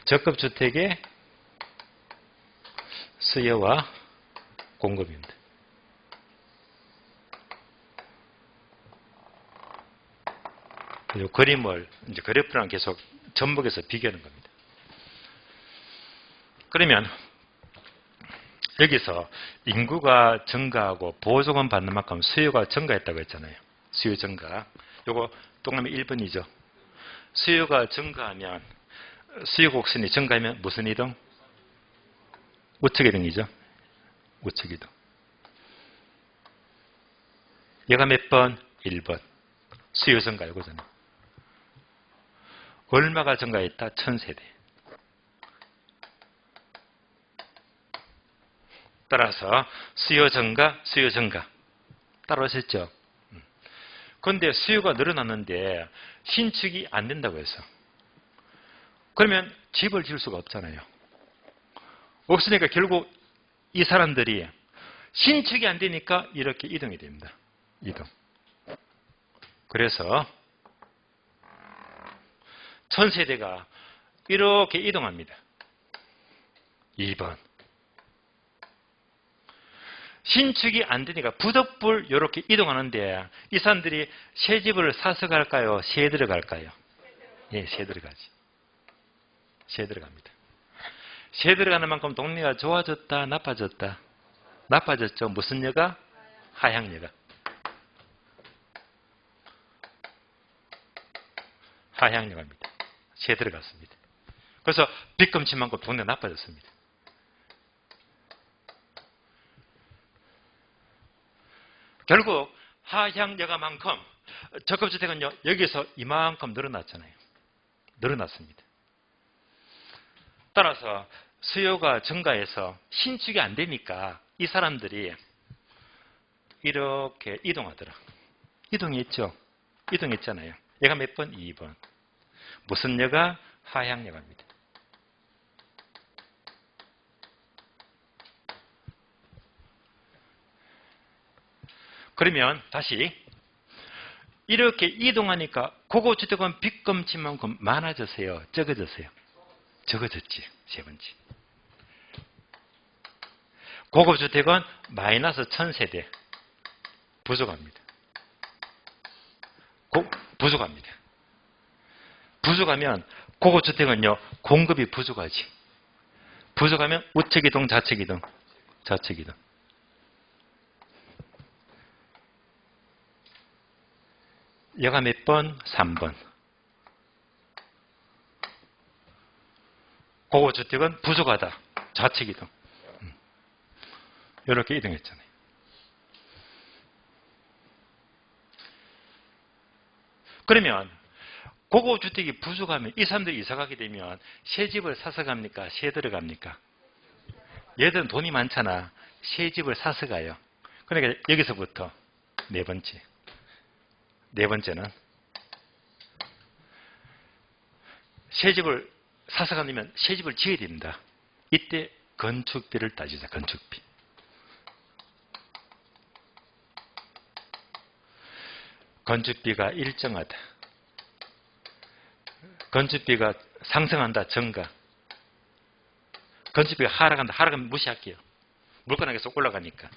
적급주택의 수요와 공급입니다. 이 그림을 이제 그래프랑 계속 접목해서 비교하는 겁니다. 그러면 여기서 인구가 증가하고 보조금 받는 만큼 수요가 증가했다고 했잖아요. 수요 증가. 요거 동그라미 1번이죠. 수요가 증가하면 수요 곡선이 증가하면 무슨 이동? 우측 이동이죠. 우측 이동. 얘가 몇 번? 1번. 수요 증가 이거잖아요. 얼마가 증가했다? 1000세대. 따라서 수요 증가, 수요 증가. 따라오셨죠? 그런데 수요가 늘어났는데 신축이 안 된다고 해서. 그러면 집을 지을 수가 없잖아요. 없으니까 결국 이 사람들이 신축이 안 되니까 이렇게 이동이 됩니다. 이동. 그래서 1000세대가 이렇게 이동합니다. 2번. 신축이 안 되니까 부득불 이렇게 이동하는데 이 사람들이 새 집을 사서 갈까요? 새 들어갈까요? 예, 새 들어가지. 새 들어갑니다. 새 들어가는 만큼 동네가 좋아졌다, 나빠졌다? 나빠졌죠. 무슨 여가? 하향여가. 하향여가입니다. 새 들어갔습니다. 그래서 빚금친 만큼 동네가 나빠졌습니다. 결국 하향여가만큼 적급주택은요, 여기서 이만큼 늘어났잖아요. 늘어났습니다. 따라서 수요가 증가해서 신축이 안 되니까 이 사람들이 이렇게 이동하더라. 이동했죠? 이동했잖아요. 얘가 몇 번? 2번. 무슨 여가? 하향여가입니다. 그러면 다시 이렇게 이동하니까 고급주택은 빚금친만큼 많아졌어요? 적어졌어요? 적어졌지. 세 번째. 고급주택은 마이너스 1000세대. 부족합니다. 부족합니다. 부족하면 고급주택은요, 공급이 부족하지. 부족하면 우측이동, 좌측이동, 좌측이동. 얘가 몇 번? 3번. 고급주택은 부족하다. 좌측 이동. 이렇게 이동했잖아요. 그러면 고급주택이 부족하면 이 사람들이 이사가게 되면 새 집을 사서 갑니까? 새 들어갑니까? 얘들은 돈이 많잖아. 새 집을 사서 가요. 그러니까 여기서부터 네 번째. 네 번째는 새 집을 사서 가려면 새 집을 지어야 됩니다. 이때 건축비를 따지자. 건축비. 건축비가 일정하다. 건축비가 상승한다. 증가. 건축비가 하락한다. 하락하면 무시할게요. 물가가 계속 올라가니까.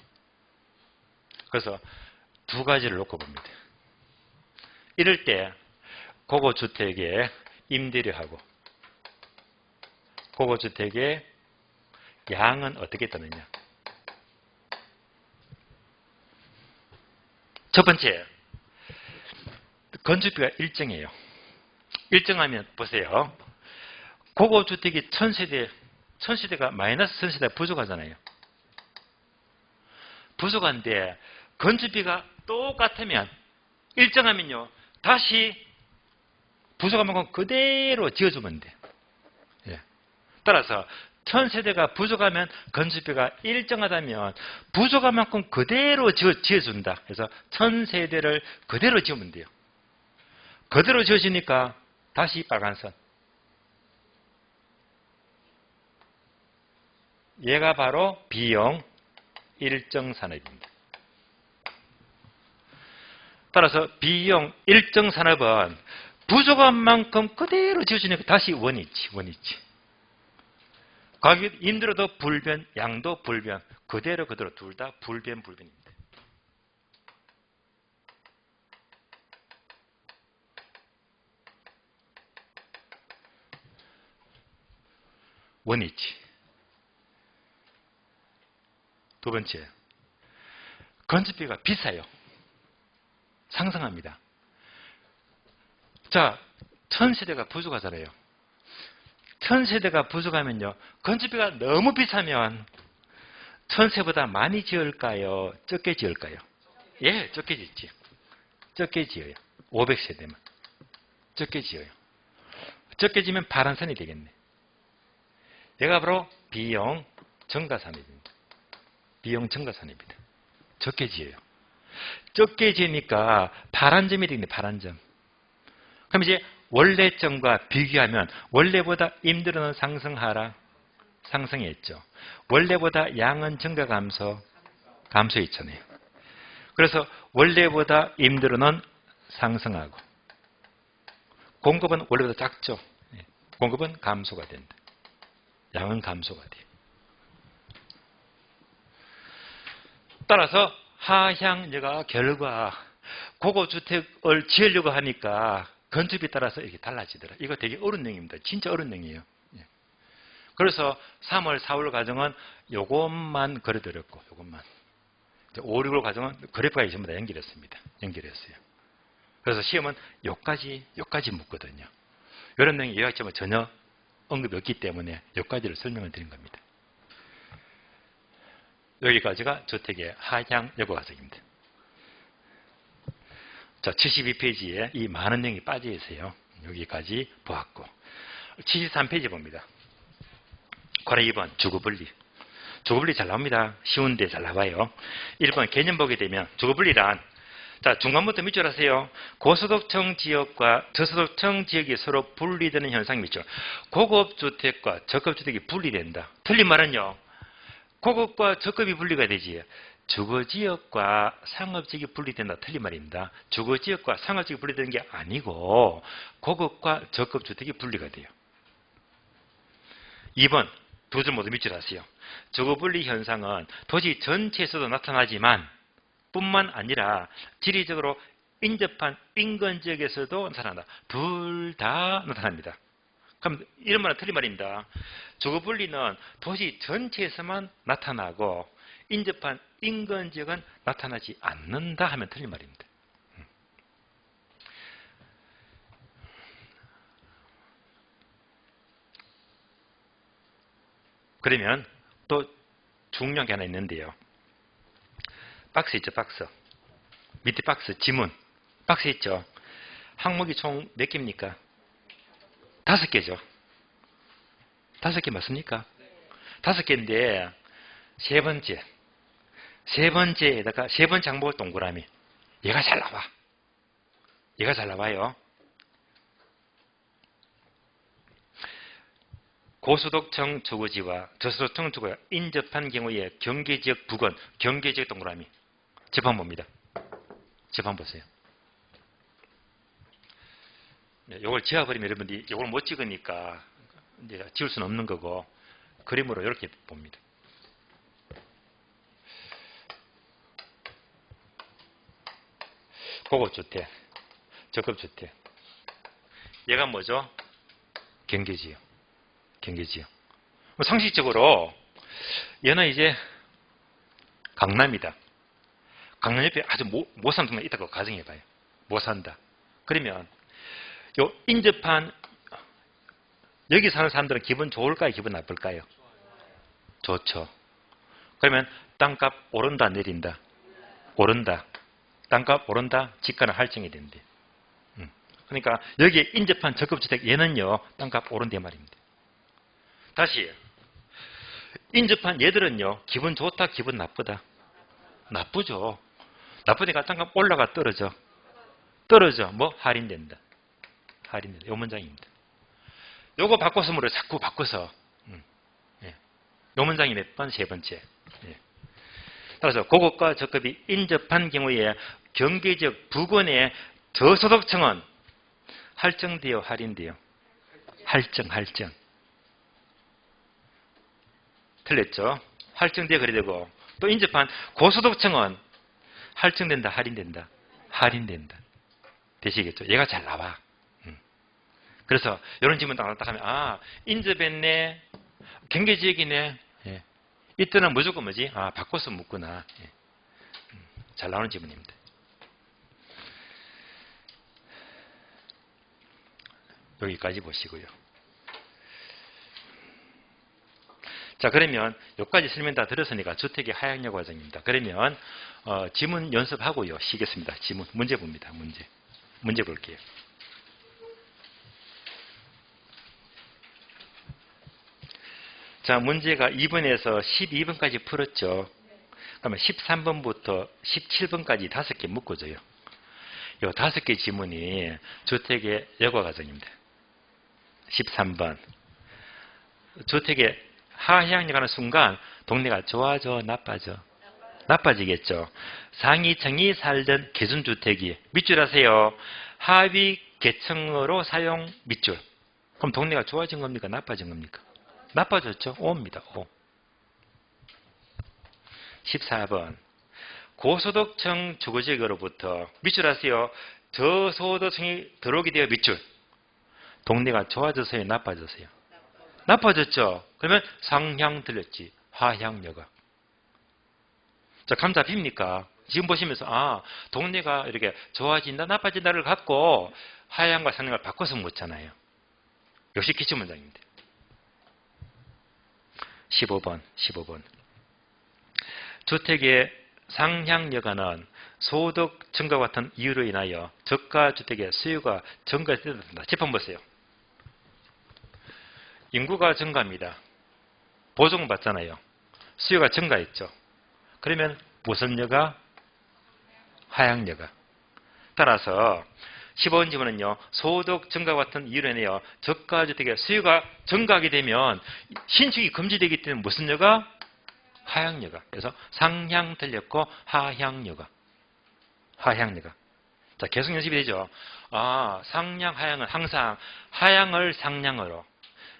그래서 두 가지를 놓고 봅니다. 이럴 때 고거주택의 임대료하고 고거주택의 양은 어떻게 뜨느냐. 첫 번째, 건축비가 일정해요. 일정하면 보세요. 고거주택이 1000세대가 마이너스 1000세대가 부족하잖아요. 부족한데 건축비가 똑같으면 일정하면요. 다시 부족한 만큼 그대로 지어주면 돼. 예. 따라서 1000세대가 부족하면 건축비가 일정하다면 부족한 만큼 그대로 지어준다. 그래서 1000세대를 그대로 지으면 돼요. 그대로 지어지니까 다시 빨간선. 얘가 바로 비용 일정산업입니다. 따라서 비용 일정산업은 부족한 만큼 그대로 지어주니까 다시 원위치. 가격 임대료도 불변, 양도 불변, 그대로 둘 다 불변입니다. 원위치. 두 번째, 건축비가 비싸요. 상승합니다. 자, 1000세대가 부족하잖아요. 1000세대가 부족하면요. 건축비가 너무 비싸면 1000세보다 많이 지을까요? 적게 지을까요? 예, 적게 짓지. 적게 지어요. 500세대만. 적게 지어요. 적게 지면 파란선이 되겠네. 얘가 바로 비용 증가산업입니다. 비용 증가산업입니다. 적게 지어요. 적게 지으니까 파란점이 되겠네. 파란점. 그럼 이제 원래점과 비교하면 원래보다 임대료는 상승하라? 상승했죠. 원래보다 양은 증가 감소했잖아요. 그래서 원래보다 임대료는 상승하고 공급은 원래보다 작죠. 공급은 감소가 된다. 양은 감소가 돼요. 따라서 하향여가 결과 고거주택을 지으려고 하니까 건축비 따라서 이렇게 달라지더라. 이거 되게 어려운 내용입니다. 진짜 어려운 내용이에요. 그래서 3월, 4월 과정은 요것만 그려드렸고, 요것만. 5, 6월 과정은 그래프가 전부 다 연결했습니다. 연결했어요. 그래서 시험은 요까지 묻거든요. 이런 내용이 요약점은 전혀 언급이 없기 때문에 요까지를 설명을 드린 겁니다. 여기까지가 주택의 하향 여부 과정입니다. 자, 72페이지에 이 많은 내용이 빠져 있어요. 여기까지 보았고. 73페이지 봅니다. 괄호 2번 주거분리. 주거분리 잘 나옵니다. 쉬운데 잘 나와요. 1번 개념 보게 되면 주거분리란 자, 중간부터 밑줄 하세요. 고소득층 지역과 저소득층 지역이 서로 분리되는 현상이 있죠. 고급주택과 저급주택이 분리된다. 틀린 말은요. 고급과 저급이 분리가 되지. 주거지역과 상업지역이 분리된다. 틀린 말입니다. 주거지역과 상업지역이 분리되는 게 아니고 고급과 저급주택이 분리가 돼요. 2번 두 줄 모두 밑줄 하세요. 주거분리 현상은 도시 전체에서도 나타나지만 뿐만 아니라 지리적으로 인접한 인근 지역에서도 나타난다. 둘 다 나타납니다. 그럼 이런 말은 틀린 말입니다. 주거분리는 도시 전체에서만 나타나고 인접한 인근 지역은 나타나지 않는다 하면 틀린 말입니다. 그러면 또 중요한 게 하나 있는데요. 박스 있죠, 박스. 밑에 박스, 지문. 박스 있죠. 항목이 총 몇 개입니까? 5개죠. 5개 맞습니까? 5개인데 세 번째에다가 세 번째 항목을 동그라미. 얘가 잘 나와. 얘가 잘 나와요. 고소득층 주거지와 저소득층 주거가 인접한 경우에 경계지역 부근, 경계지역 동그라미. 재판 봅니다. 재판 보세요. 이걸 지워버리면 여러분들이 이걸 못 찍으니까 이제 지울 수는 없는 거고 그림으로 이렇게 봅니다. 고급주택, 적급주택. 얘가 뭐죠? 경계지역. 경계지역. 상식적으로 얘는 이제 강남이다. 강남 옆에 아주 못 사는 동네가 있다고 가정해봐요. 못 산다. 그러면 요 인접한 여기 사는 사람들은 기분 좋을까요? 기분 나쁠까요? 좋죠. 그러면 땅값 오른다 내린다? 오른다. 땅값 오른다? 집가는 할증이 된대. 그러니까 여기에 인접한 적급주택 얘는요. 땅값 오른대 말입니다. 다시 인접한 얘들은요. 기분 좋다 기분 나쁘다? 나쁘죠. 나쁘니까 땅값 올라가 떨어져? 떨어져. 뭐? 할인된다. 할인된다. 요 문장입니다. 요거 바꿔서 뭐래? 자꾸 바꿔서. 예. 요 문장이 몇 번? 세 번째. 예. 따라서 고급과 적급이 인접한 경우에 경계지역 부근의 저소득층은 할증돼요? 할인돼요? 할증. 틀렸죠? 할증돼야 그래 되고 또 인접한 고소득층은 할증된다? 할인된다? 할인된다. 되시겠죠? 얘가 잘 나와. 그래서 이런 질문 딱 하면 아 인접했네 경계지역이네. 예. 이때는 무조건 뭐지? 아 바꿔서 묻구나. 예. 잘 나오는 질문입니다. 여기까지 보시고요. 자 그러면 여기까지 설명 다 들었으니까 주택의 하향력 과정입니다. 그러면 지문 연습하고요. 쉬겠습니다. 지문 문제 봅니다. 문제 볼게요. 자 문제가 2번에서 12번까지 풀었죠. 그러면 13번부터 17번까지 5개 묶어줘요. 이 5개 지문이 주택의 여과 과정입니다. 13번 주택의 하향력 가는 순간 동네가 좋아져 나빠져? 나빠지겠죠. 상위층이 살던 기준주택이 밑줄 하세요. 하위 계층으로 사용 밑줄. 그럼 동네가 좋아진 겁니까? 나빠진 겁니까? 나빠졌죠. 5입니다. 5. 14번 고소득층 주거지역으로부터 밑줄 하세요. 저소득층이 들어오게 되어 밑줄. 동네가 좋아졌어요? 나빠졌어요? 나빠졌죠. 그러면 상향 들렸지. 하향여가. 자, 감 잡힙니까? 지금 보시면서 아 동네가 이렇게 좋아진다 나빠진다를 갖고 하향과 상향을 바꿔서 묻잖아요. 역시 기출문장입니다. 15번 주택의 상향여가는 소득 증가와 같은 이유로 인하여 저가주택의 수요가 증가된다. 짚어 보세요. 인구가 증가합니다. 보증받잖아요. 수요가 증가했죠. 그러면 무슨 여가? 하향여가. 따라서 15번 지문은요. 소득 증가와 같은 이유로 인하여 저가주택의 수요가 증가하게 되면 신축이 금지되기 때문에 무슨 여가? 하향여가. 그래서 상향 들렸고 하향여가. 하향여가. 자, 계속 연습이 되죠. 아, 상향, 하향은 항상 하향을 상향으로,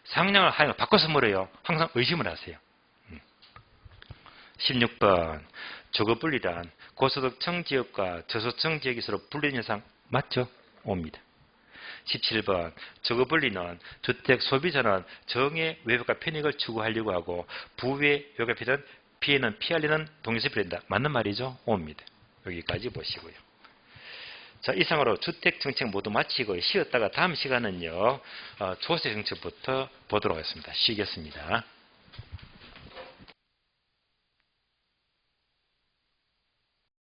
상향을 하향으로 바꿔서 뭐래요? 항상 의심을 하세요. 16번 주거분리단 고소득층 지역과 저소득층 지역이 서로 분리된 현상 맞죠? 옵니다. 17번 주거분리는 주택 소비자는 정의 외벽과 편익을 추구하려고 하고 부의 외벽과 피해는 피하려는 동의서 필요한다. 맞는 말이죠? 옵니다. 여기까지 보시고요. 자, 이상으로 주택 정책 모두 마치고 쉬었다가 다음 시간은요. 조세 정책부터 보도록 하겠습니다. 쉬겠습니다.